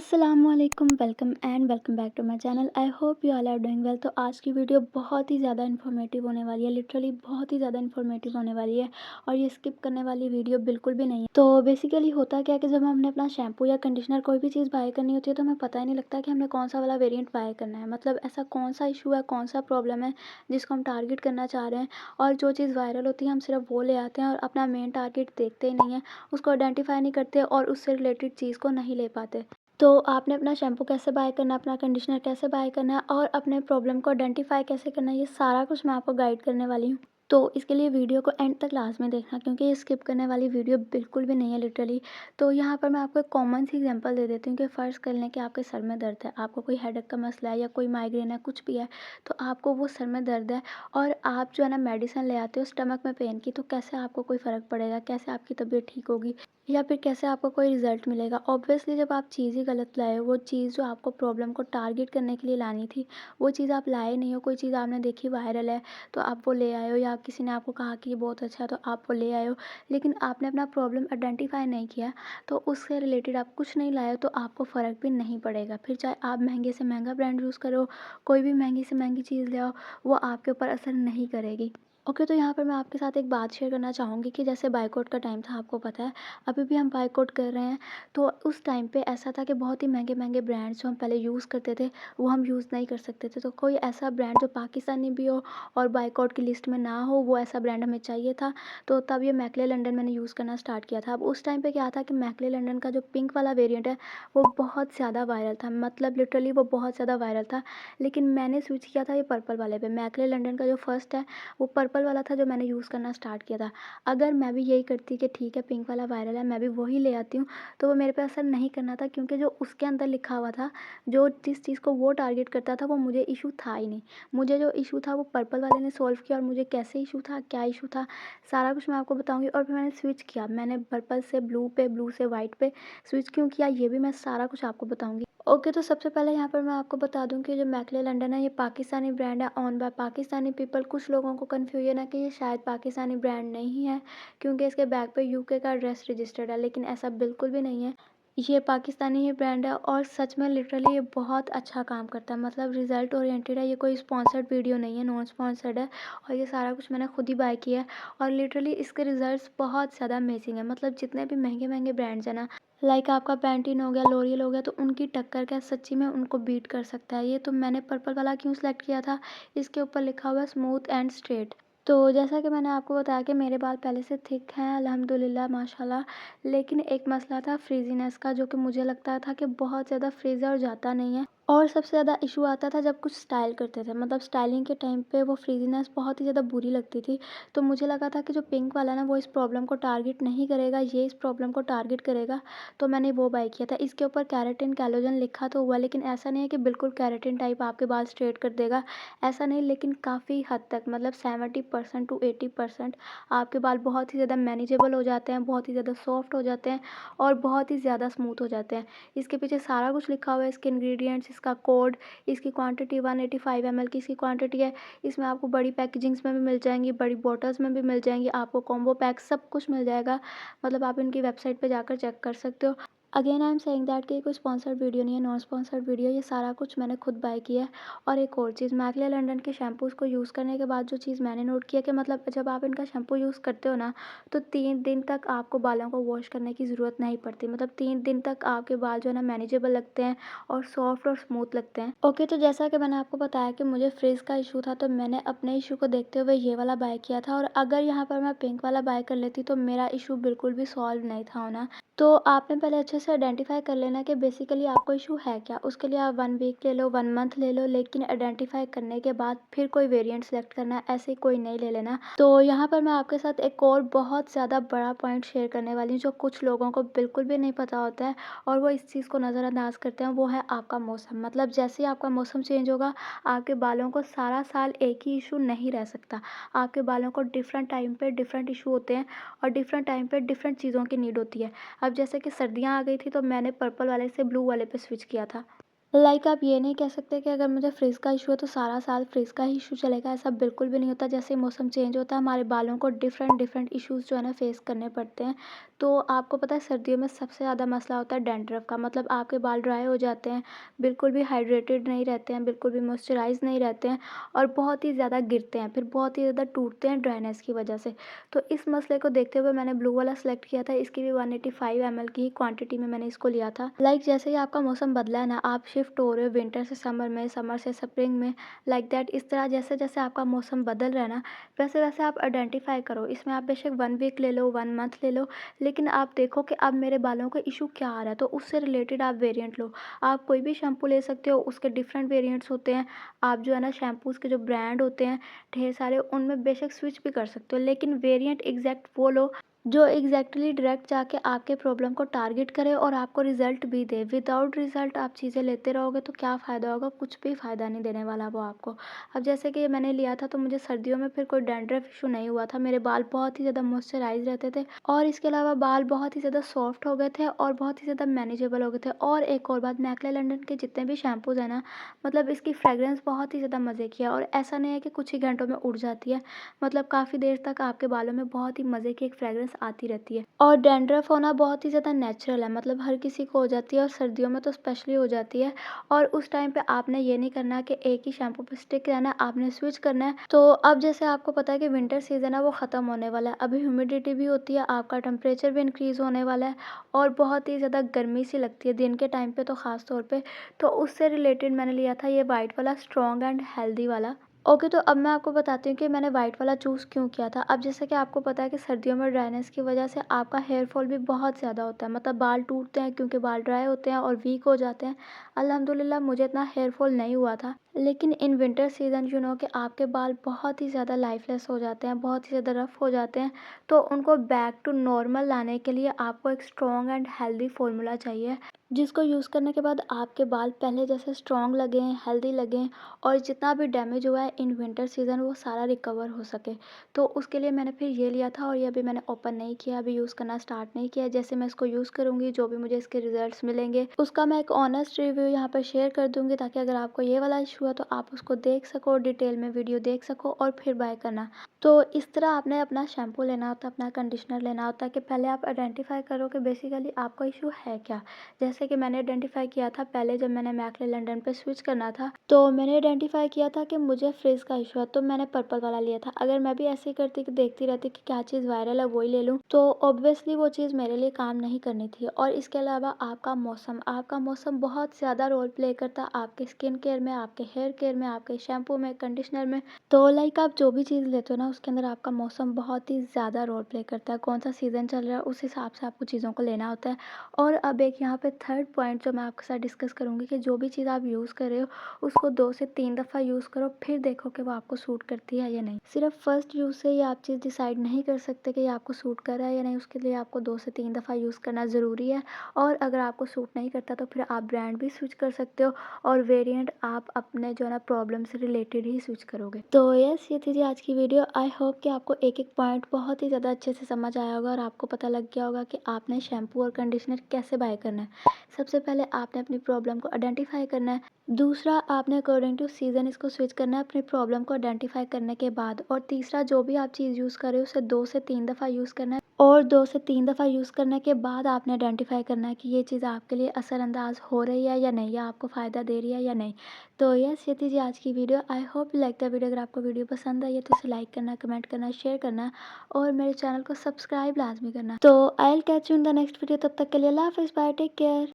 अस्सलामुअलैकुम welcome and welcome back to my channel. I hope you all are doing well. तो आज की video बहुत ही ज़्यादा इन्फॉर्मेटिव होने वाली है, लिटरली बहुत ही ज़्यादा इन्फॉर्मेटिव होने वाली है और ये स्किप करने वाली वीडियो बिल्कुल भी नहीं है। तो बेसिकली होता क्या है कि जब हमने अपना शैम्पू या कंडीशनर कोई भी चीज़ बाय करनी होती है तो हमें पता ही नहीं लगता कि हमने कौन सा वाला वेरियंट बाय करना है। मतलब ऐसा कौन सा इशू है, कौन सा प्रॉब्लम है जिसको हम टारगेट करना चाह रहे हैं, और जो चीज़ वायरल होती है हम सिर्फ वो ले आते हैं और अपना मेन टारगेट देखते ही नहीं है, उसको आइडेंटिफाई नहीं करते और उससे रिलेटेड चीज़ को नहीं ले पाते। तो आपने अपना शैम्पू कैसे बाय करना है, अपना कंडीशनर कैसे बाय करना है और अपने प्रॉब्लम को आइडेंटिफाई कैसे करना है, ये सारा कुछ मैं आपको गाइड करने वाली हूँ। तो इसके लिए वीडियो को एंड तक लास्ट में देखना, क्योंकि ये स्किप करने वाली वीडियो बिल्कुल भी नहीं है लिटरली। तो यहाँ पर मैं आपको एक कॉमन सी एग्जांपल दे देती हूँ कि फ़र्ज़ कर लें कि आपके सर में दर्द है, आपको कोई हेडेक का मसला है या कोई माइग्रेन है, कुछ भी है। तो आपको वो सर में दर्द है और आप जो है ना मेडिसिन ले आते हो स्टमक में पेन की, तो कैसे आपको कोई फ़र्क पड़ेगा, कैसे आपकी तबीयत ठीक होगी या फिर कैसे आपको कोई रिज़ल्ट मिलेगा। ऑब्वियसली जब आप चीज़ ही गलत लाए हो, वो चीज़ जो आपको प्रॉब्लम को टारगेट करने के लिए लानी थी, वो चीज़ आप लाए नहीं हो। कोई चीज़ आपने देखी वायरल है तो आप वो ले आए हो, या किसी ने आपको कहा कि ये बहुत अच्छा है तो आप वो ले आए हो, लेकिन आपने अपना प्रॉब्लम आइडेंटिफाई नहीं किया, तो उससे रिलेटेड आप कुछ नहीं लाए हो, तो आपको फ़र्क भी नहीं पड़ेगा। फिर चाहे आप महंगे से महंगा ब्रांड यूज़ करो, कोई भी महंगी से महंगी चीज़ ले आओ, वो आपके ऊपर असर नहीं करेगी। ओके, तो यहाँ पर मैं आपके साथ एक बात शेयर करना चाहूँगी कि जैसे बायकॉट का टाइम था, आपको पता है, अभी भी हम बायकॉट कर रहे हैं। तो उस टाइम पे ऐसा था कि बहुत ही महंगे-महंगे ब्रांड्स जो हम पहले यूज़ करते थे, वो हम यूज़ नहीं कर सकते थे। तो कोई ऐसा ब्रांड जो पाकिस्तानी भी हो और बायकॉट की लिस्ट में ना हो, वो ऐसा ब्रांड हमें चाहिए था। तो तब ये मैकले लंदन मैंने यूज़ करना स्टार्ट किया था। अब उस टाइम पे क्या था कि मैकले लंदन का जो पिंक वाला वेरिएंट है, वो बहुत ज़्यादा वायरल था। मतलब लिटरली वो बहुत ज़्यादा वायरल था। लेकिन मैंने स्विच किया था ये पर्पल वाले पे। मैकले लंदन का जो फर्स्ट है, वो पर्पल वाला था जो मैंने यूज़ करना स्टार्ट किया था। अगर मैं भी यही करती कि ठीक है पिंक वाला वायरल है, मैं भी वही ले आती हूँ, तो वो मेरे पे असर नहीं करना था, क्योंकि जो उसके अंदर लिखा हुआ था, जो जिस चीज़ को वो टारगेट करता था, वो मुझे इश्यू था ही नहीं। मुझे जो इश्यू था वो पर्पल वाले ने सॉल्व किया, और मुझे कैसे इश्यू था, क्या इश्यू था, सारा कुछ मैं आपको बताऊँगी। और फिर मैंने स्विच किया, मैंने पर्पल से ब्लू पे, ब्लू से व्हाइट पे स्विच क्यों किया, ये भी मैं सारा कुछ आपको बताऊँगी। ओके, तो सबसे पहले यहाँ पर मैं आपको बता दूँ कि जो मैकले लंदन है, ये पाकिस्तानी ब्रांड है, ओन बाय पाकिस्तानी पीपल। कुछ लोगों को कन्फ्यूजन है कि ये शायद पाकिस्तानी ब्रांड नहीं है, क्योंकि इसके बैक पे यूके का एड्रेस रजिस्टर्ड है, लेकिन ऐसा बिल्कुल भी नहीं है। ये पाकिस्तानी ही ब्रांड है और सच में लिटरली ये बहुत अच्छा काम करता है। मतलब रिज़ल्ट ओरिएंटेड है, ये कोई स्पॉन्सर्ड वीडियो नहीं है, नॉन स्पॉन्सर्ड है, और ये सारा कुछ मैंने खुद ही बाय किया है। और लिटरली इसके रिज़ल्ट्स बहुत ज़्यादा अमेजिंग है। मतलब जितने भी महँगे-महँगे ब्रांड्स हैं ना, लाइक आपका पैंटीन हो गया, लॉरियल हो गया, तो उनकी टक्कर क्या सच्ची में उनको बीट कर सकता है ये। तो मैंने पर्पल वाला क्यों सेलेक्ट किया था, इसके ऊपर लिखा हुआ है स्मूथ एंड स्ट्रेट। तो जैसा कि मैंने आपको बताया कि मेरे बाल पहले से थिक हैं अल्हम्दुलिल्लाह माशाल्लाह, लेकिन एक मसला था फ्रीज़ीनेस का, जो कि मुझे लगता था कि बहुत ज़्यादा फ्रीज़ है और जाता नहीं है। और सबसे ज़्यादा इशू आता था जब कुछ स्टाइल करते थे, मतलब स्टाइलिंग के टाइम पे वो फ्रीज़ीनेस बहुत ही ज़्यादा बुरी लगती थी। तो मुझे लगा था कि जो पिंक वाला ना, वो इस प्रॉब्लम को टारगेट नहीं करेगा, ये इस प्रॉब्लम को टारगेट करेगा, तो मैंने वो बाय किया था। इसके ऊपर केराटिन कोलेजन लिखा तो हुआ, लेकिन ऐसा नहीं है कि बिल्कुल केराटिन टाइप आपके बाल स्ट्रेट कर देगा, ऐसा नहीं, लेकिन काफ़ी हद तक, मतलब 70% टू 80% आपके बाल बहुत ही ज़्यादा मैनेजेबल हो जाते हैं, बहुत ही ज़्यादा सॉफ्ट हो जाते हैं और बहुत ही ज़्यादा स्मूथ हो जाते हैं। इसके पीछे सारा कुछ लिखा हुआ है, इसके इंग्रेडिएंट्स, इसका कोड, इसकी क्वांटिटी 185 ml की इसकी क्वांटिटी है। इसमें आपको बड़ी पैकेजिंग्स में भी मिल जाएँगी, बड़ी बॉटल्स में भी मिल जाएँगी, आपको कॉम्बो पैक सब कुछ मिल जाएगा। मतलब आप इनकी वेबसाइट पे जाकर चेक कर सकते हो। Again I am saying that कि ये कोई स्पॉन्सर्ड वीडियो नहीं है, नॉन स्पॉन्सर्ड वीडियो, ये सारा कुछ मैंने खुद बाय किया है। और एक और चीज़, मैकले लंदन के शैम्पूज़ को यूज़ करने के बाद जो चीज़ मैंने नोट किया कि मतलब जब आप इनका शैम्पू यूज़ करते हो ना, तो 3 दिन तक आपको बालों को वॉश करने की ज़रूरत नहीं पड़ती। मतलब 3 दिन तक आपके बाल जो है ना मैनेजेबल लगते हैं और सॉफ्ट और स्मूथ लगते हैं। ओके, तो जैसा कि मैंने आपको बताया कि मुझे फ्रिज़ का इशू था, तो मैंने अपने इशू को देखते हुए ये वाला बाय किया था, और अगर यहाँ पर मैं पिंक वाला बाय कर लेती तो मेरा इशू बिल्कुल भी सॉल्व नहीं था होना। तो आपने पहले अच्छे से आइडेंटिफ़ाई कर लेना कि बेसिकली आपको इशू है क्या। उसके लिए आप 1 वीक ले लो, 1 मंथ ले लो, लेकिन आइडेंटिफ़ाई करने के बाद फिर कोई वेरिएंट सेलेक्ट करना है, ऐसे कोई नहीं ले लेना। तो यहाँ पर मैं आपके साथ एक और बहुत ज़्यादा बड़ा पॉइंट शेयर करने वाली हूँ, जो कुछ लोगों को बिल्कुल भी नहीं पता होता है और वो इस चीज़ को नज़रअंदाज करते हैं, वो है आपका मौसम। मतलब जैसे ही आपका मौसम चेंज होगा, आपके बालों को सारा साल एक ही इशू नहीं रह सकता। आपके बालों को डिफरेंट टाइम पे डिफरेंट इशू होते हैं और डिफरेंट टाइम पे डिफरेंट चीज़ों की नीड होती है। अब जैसे कि सर्दियाँ आ गई थी, तो मैंने पर्पल वाले से ब्लू वाले पे स्विच किया था। लाइक आप ये नहीं कह सकते कि अगर मुझे फ्रिज का इशू है तो सारा साल फ्रिज का ही इशू चलेगा, ऐसा बिल्कुल भी नहीं होता। जैसे ही मौसम चेंज होता है हमारे बालों को डिफरेंट डिफरेंट इश्यूज जो है ना फेस करने पड़ते हैं। तो आपको पता है सर्दियों में सबसे ज़्यादा मसला होता है डैंड्रफ का, मतलब आपके बाल ड्राई हो जाते हैं, बिल्कुल भी हाइड्रेटेड नहीं रहते हैं, बिल्कुल भी मॉइस्चराइज नहीं रहते हैं और बहुत ही ज़्यादा गिरते हैं, फिर बहुत ही ज़्यादा टूटते हैं ड्राइनेस की वजह से। तो इस मसले को देखते हुए मैंने ब्लू वाला सेलेक्ट किया था। इसकी भी 185 ml की ही क्वांटिटी में मैंने इसको लिया था। लाइक जैसे ही आपका मौसम बदला है ना, आप शिफ्ट हो रहे हो विंटर से समर में, समर से स्प्रिंग में, लाइक दैट इस तरह जैसे जैसे आपका मौसम बदल रहा है ना, वैसे वैसे आप आइडेंटिफाई करो। इसमें आप बेशक 1 वीक ले लो, 1 मंथ ले लो, लेकिन आप देखो कि अब मेरे बालों का इशू क्या आ रहा है, तो उससे रिलेटेड आप वेरिएंट लो। आप कोई भी शैम्पू ले सकते हो, उसके डिफरेंट वेरिएंट्स होते हैं। आप जो है ना शैम्पूज़ के जो ब्रांड होते हैं ढेर सारे, उनमें बेशक स्विच भी कर सकते हो, लेकिन वेरिएंट एग्जैक्ट वो लो जो एग्जैक्टली डायरेक्ट जाके आपके प्रॉब्लम को टारगेट करे और आपको रिजल्ट भी दे। विदाउट रिजल्ट आप चीज़ें लेते रहोगे तो क्या फ़ायदा होगा, कुछ भी फ़ायदा नहीं देने वाला वो आपको। अब जैसे कि ये मैंने लिया था तो मुझे सर्दियों में फिर कोई डैंड्रफ इशू नहीं हुआ था, मेरे बाल बहुत ही ज़्यादा मॉइस्चराइज रहते थे और इसके अलावा बाल बहुत ही ज़्यादा सॉफ्ट हो गए थे और बहुत ही ज़्यादा मैनेजेबल हो गए थे। और एक और बात, मैकले लंदन के जितने भी शैम्पूज़ हैं ना, मतलब इसकी फ्रेगरेंस बहुत ही ज़्यादा मज़े की है और ऐसा नहीं है कि कुछ ही घंटों में उड़ जाती है, मतलब काफ़ी देर तक आपके बालों में बहुत ही मज़े की एक फ्रेगरेंस आती रहती है। और डैंड्रफ होना बहुत ही ज़्यादा नेचुरल है, मतलब हर किसी को हो जाती है और सर्दियों में तो स्पेशली हो जाती है। और उस टाइम पे आपने ये नहीं करना कि एक ही शैम्पू पे स्टिक रहना है, आपने स्विच करना है। तो अब जैसे आपको पता है कि विंटर सीज़न है वो ख़त्म होने वाला है, अभी ह्यूमिडिटी भी होती है, आपका टेम्परेचर भी इंक्रीज़ होने वाला है और बहुत ही ज़्यादा गर्मी सी लगती है दिन के टाइम पे तो ख़ास तौर पे। तो उससे रिलेटेड मैंने लिया था ये वाइट वाला स्ट्रॉन्ग एंड हेल्दी वाला। ओके, तो अब मैं आपको बताती हूँ कि मैंने वाइट वाला चूज़ क्यों किया था। अब जैसे कि आपको पता है कि सर्दियों में ड्राइनेस की वजह से आपका हेयर फॉल भी बहुत ज़्यादा होता है, मतलब बाल टूटते हैं क्योंकि बाल ड्राई होते हैं और वीक हो जाते हैं। अल्हम्दुलिल्लाह मुझे इतना हेयर फॉल नहीं हुआ था, लेकिन इन विंटर सीज़न कि आपके बाल बहुत ही ज़्यादा लाइफलेस हो जाते हैं, बहुत ही ज़्यादा रफ़ हो जाते हैं। तो उनको बैक टू नॉर्मल लाने के लिए आपको एक स्ट्रॉन्ग एंड हेल्दी फ़ॉर्मूला चाहिए, जिसको यूज़ करने के बाद आपके बाल पहले जैसे स्ट्रॉन्ग लगें, हेल्दी लगें और जितना भी डैमेज हुआ है इन विंटर सीज़न वो सारा रिकवर हो सके। तो उसके लिए मैंने फिर ये लिया था और ये अभी मैंने ओपन नहीं किया, अभी यूज़ करना स्टार्ट नहीं किया। जैसे मैं इसको यूज़ करूँगी, जो भी मुझे इसके रिजल्ट्स मिलेंगे, उसका मैं एक ऑनेस्ट रिव्यू यहाँ पर शेयर कर दूँगी, ताकि अगर आपको ये वाला इशू है तो आप उसको देख सको, डिटेल में वीडियो देख सको और फिर बाय करना। तो इस तरह आपने अपना शैम्पू लेना होता है, अपना कंडीशनर लेना होता है कि पहले आप आइडेंटिफ़ाई करो कि बेसिकली आपका इशू है क्या। जैसे कि मैंने आइडेंटिफ़ाई किया था पहले, जब मैंने मैकले लंदन पे स्विच करना था, तो मैंने आइडेंटिफ़ाई किया था कि मुझे फ्रिज का इशू है, तो मैंने पर्पल वाला लिया था। अगर मैं भी ऐसे ही करती कि देखती रहती कि क्या चीज़ वायरल है वही ले लूँ, तो ऑब्वियसली वो चीज़ मेरे लिए काम नहीं करनी थी। और इसके अलावा आपका मौसम बहुत ज़्यादा रोल प्ले करता है आपके स्किन केयर में, आपके हेयर केयर में, आपके शैम्पू में, कंडीशनर में। तो लाइक आप जो भी चीज़ लेते हो ना उसके अंदर आपका मौसम बहुत ही ज़्यादा रोल प्ले करता है। कौन-सा सीज़न चल रहा है उस हिसाब से आपको चीज़ों को लेना होता है। और अब एक यहाँ पे थर्ड पॉइंट जो मैं आपके साथ डिस्कस करूँगी कि जो भी चीज़ आप यूज़ कर रहे हो उसको 2 से 3 दफ़ा यूज़ करो, फिर देखो कि वो आपको सूट करती है या नहीं। सिर्फ़ फर्स्ट यूज़ से ही आप चीज़ डिसाइड नहीं कर सकते कि ये आपको सूट कर रहा है या नहीं, उसके लिए आपको 2 से 3 दफ़ा यूज़ करना ज़रूरी है। और अगर आपको सूट नहीं करता तो फिर आप ब्रांड भी स्विच कर सकते हो और वेरिएंट आप अपने जो है ना प्रॉब्लम से रिलेटेड ही स्विच करोगे। तो यस, ये थी जी आज की वीडियो। आई होप कि आपको एक-एक पॉइंट बहुत ही ज़्यादा अच्छे से समझ आया होगा और आपको पता लग गया होगा कि आपने शैम्पू और कंडीशनर कैसे बाय करना है। सबसे पहले आपने अपनी प्रॉब्लम को आइडेंटिफ़ाई करना है। दूसरा, आपने अकॉर्डिंग टू सीज़न इसको स्विच करना है अपनी प्रॉब्लम को आइडेंटिफ़ाई करने के बाद। और तीसरा, जो भी आप चीज़ यूज़ कर रहे हो उसे 2 से 3 दफ़ा यूज़ करना है और 2 से 3 दफ़ा यूज़ करने के बाद आपने आइडेंटिफ़ाई करना है कि ये चीज़ आपके लिए असरअंदाज़ हो रही है या नहीं, या आपको फ़ायदा दे रही है या नहीं। तो यस, ये थी जी आज की video. I hope you like the video. अगर आपको वीडियो पसंद आई है तो इसे लाइक करना, कमेंट करना, शेयर करना और मेरे चैनल को सब्सक्राइब लाज़मी करना। तो I will catch you in the next video. तब तक के लिए अल्लाह हाफ़िज़, बाय, टेक केयर।